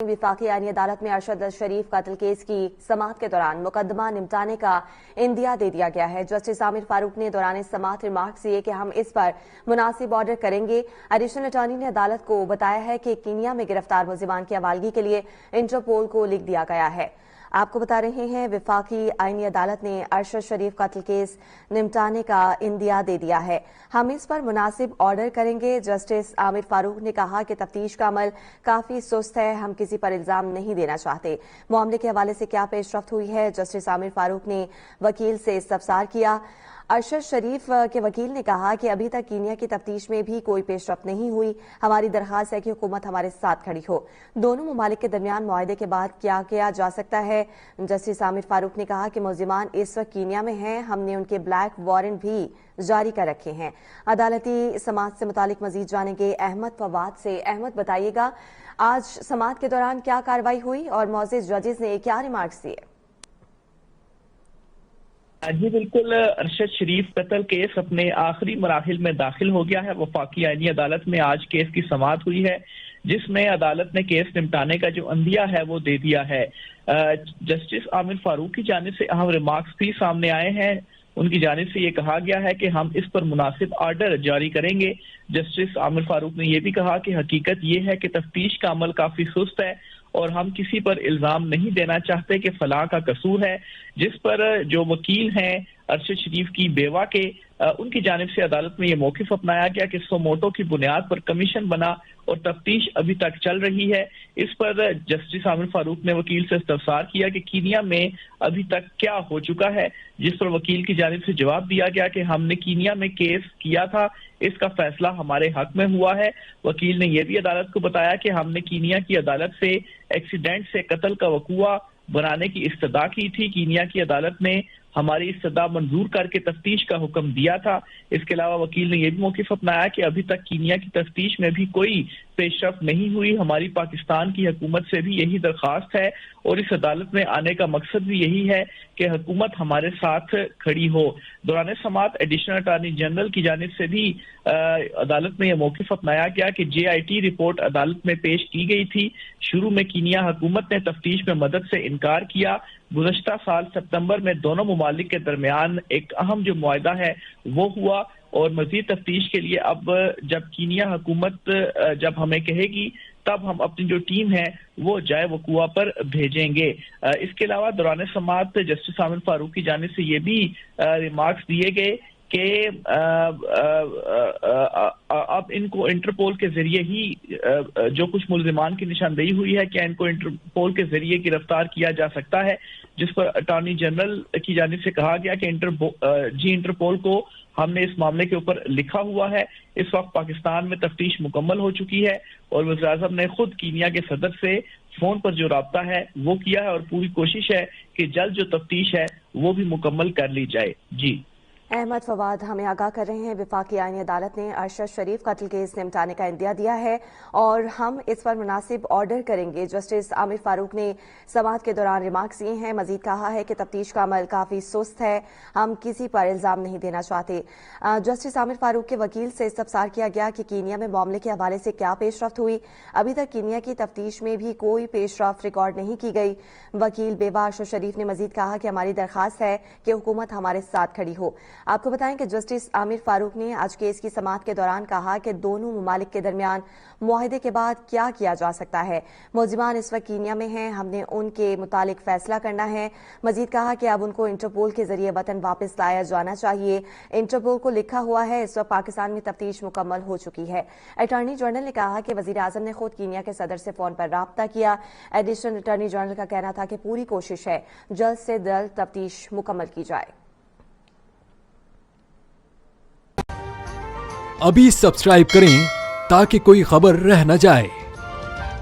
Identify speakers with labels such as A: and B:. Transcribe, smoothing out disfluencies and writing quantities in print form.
A: वफाकी आईनी अदालत में अरशद शरीफ कत्ल केस की समाअत के दौरान मुकदमा निपटाने का इंदिया दे दिया गया है। जस्टिस आमिर फारूक ने दौरान समाअत रिमार्क्स दिए कि हम इस पर मुनासिब ऑर्डर करेंगे। एडिशनल अटॉर्नी ने अदालत को बताया है कि कीनिया में गिरफ्तार मुलजिमान की हवालगी के लिए इंटरपोल को लिख दिया गया है। आपको बता रहे हैं वफाकी आईनी अदालत ने अरशद शरीफ कत्ल केस निपटाने का इंदिया दे दिया है। हम इस पर मुनासिब ऑर्डर करेंगे। जस्टिस आमिर फारूक ने कहा कि तफ्तीश का अमल काफी सुस्त है, हम किसी पर इल्जाम नहीं देना चाहते। मामले के हवाले से क्या पेशरफ्त हुई है, जस्टिस आमिर फारूक ने वकील से इस्तफसार किया। अरशद शरीफ के वकील ने कहा कि अभी तक कीनिया की तफ्तीश में भी कोई पेशरफ्त नहीं हुई। हमारी दरख्वास्त है कि हुकूमत हमारे साथ खड़ी हो। दोनों ममालिक के दरमियान मुआहदे के बाद क्या किया जा सकता है। जस्टिस आमिर फारूक ने कहा कि मुलजिमान इस वक्त कीनिया में हैं, हमने उनके ब्लैक वारंट भी जारी कर रखे हैं। अदालती समाअत से मुतालिक मजीद जानेंगे अहमद फवाद से। अहमद, बताइएगा आज समाअत के दौरान क्या कार्रवाई हुई और मौजूद जजेस ने क्या रिमार्क्स दिए।
B: जी बिल्कुल, अरशद शरीफ कत्ल केस अपने आखिरी मराहिल में दाखिल हो गया है। वफाकी आईनी अदालत में आज केस की समाअत हुई है, जिसमें अदालत ने केस निपटाने का जो अंदिया है वो दे दिया है। जस्टिस आमिर फारूक की जानिब से अहम रिमार्क्स भी सामने आए हैं। उनकी जानिब से ये कहा गया है कि हम इस पर मुनासिब आर्डर जारी करेंगे। जस्टिस आमिर फारूक ने यह भी कहा कि हकीकत ये है कि तफ्तीश का अमल काफी सुस्त है और हम किसी पर इल्जाम नहीं देना चाहते कि फलां का कसूर है। जिस पर जो वकील हैं अरशद शरीफ की बेवा के, उनकी जानिब से अदालत में यह मौकिफ अपनाया गया कि सोमोटो की बुनियाद पर कमीशन बना और तफ्तीश अभी तक चल रही है। इस पर जस्टिस आमिर फारूक ने वकील से इस्तफसार किया कि कीनिया में अभी तक क्या हो चुका है, जिस पर वकील की जानिब से जवाब दिया गया कि हमने कीनिया में केस किया था, इसका फैसला हमारे हक में हुआ है। वकील ने यह भी अदालत को बताया कि हमने कीनिया की अदालत से एक्सीडेंट से कत्ल का वकूआ बनाने की इस्तदा की थी। कीनिया की अदालत ने हमारी इस्तदा मंजूर करके तफ्तीश का हुक्म दिया था। इसके अलावा वकील ने यह भी मौकिफ अपनाया कि अभी तक कीनिया की तफ्तीश में भी कोई पेशरफ्त नहीं हुई। हमारी पाकिस्तान की हुकूमत से भी यही दरख्वास्त है और इस अदालत में आने का मकसद भी यही है कि हुकूमत हमारे साथ खड़ी हो। दौरान समाअत एडिशनल अटॉर्नी जनरल की जानिब से भी अदालत में यह मौकिफ अपनाया गया कि JIT रिपोर्ट अदालत में पेश की गई थी। शुरू में कीनिया हुकूमत ने तफ्तीश में मदद से इनकार किया। गुज़श्ता साल सितंबर में दोनों ममालिक के दरमियान एक अहम जो मुआहदा है वो हुआ और मजीद तफ्तीश के लिए अब जब कीनिया हुकूमत जब हमें कहेगी तब हम अपनी जो टीम है वो जाए वकूआ पर भेजेंगे। इसके अलावा दौरान समाअत जस्टिस आमिर फारूक की जानिब से ये भी रिमार्क्स दिए गए कि अब इनको इंटरपोल के जरिए ही जो कुछ मुलजिमान की निशानदेही हुई है, क्या इनको इंटरपोल के जरिए गिरफ्तार किया जा सकता है। जिस पर अटॉर्नी जनरल की जानिब से कहा गया कि इंटरपोल को हमने इस मामले के ऊपर लिखा हुआ है। इस वक्त पाकिस्तान में तफ्तीश मुकम्मल हो चुकी है और वज़ीर-ए-आज़म ने खुद कीनिया के सदर से फोन पर जो राब्ता है वो किया है और पूरी कोशिश है कि जल्द जो तफ्तीश है वो भी मुकम्मल कर ली जाए। जी
A: अहमद फवाद हमें आगाह कर रहे हैं वफाकी आईनी अदालत ने अरशद शरीफ कत्ल केस निपटाने का इंदिया दिया है और हम इस पर मुनासिब ऑर्डर करेंगे। जस्टिस आमिर फारूक ने समाअत के दौरान रिमार्क्स दिए हैं। मजीद कहा है कि तफ्तीश का अमल काफी सुस्त है, हम किसी पर इल्जाम नहीं देना चाहते। जस्टिस आमिर फारूक के वकील से इस्तफसार किया गया कि कीनिया में मामले के हवाले से क्या पेशरफ्त हुई। अभी तक कीनिया की तफ्तीश में भी कोई पेशरफ्त रिकॉर्ड नहीं की गई। वकील बेवा अरशद शरीफ ने मजीद कहा कि हमारी दरख्वास्त है कि हुकूमत हमारे साथ खड़ी हो। आपको बताएं कि जस्टिस आमिर फारूक ने आज केस की समाअत के दौरान कहा कि दोनों ममालिक के दरमियान मुआहदे के बाद क्या किया जा सकता है। मुलजिमान इस वक्त कीनिया में हैं, हमने उनके मुतालिक फैसला करना है। मजीद कहा कि अब उनको इंटरपोल के जरिए वतन वापस लाया जाना चाहिए। इंटरपोल को लिखा हुआ है, इस वक्त पाकिस्तान में तफ्तीश मुकम्मल हो चुकी है। अटॉर्नी जनरल ने कहा कि वज़ीर-ए-आज़म ने खुद कीनिया के सदर से फोन पर राब्ता किया। एडिशनल अटॉर्नी जनरल का कहना था कि पूरी कोशिश है जल्द से जल्द तफ्तीश मुकम्मल की जाए।
C: अभी सब्सक्राइब करें ताकि कोई खबर रह न जाए।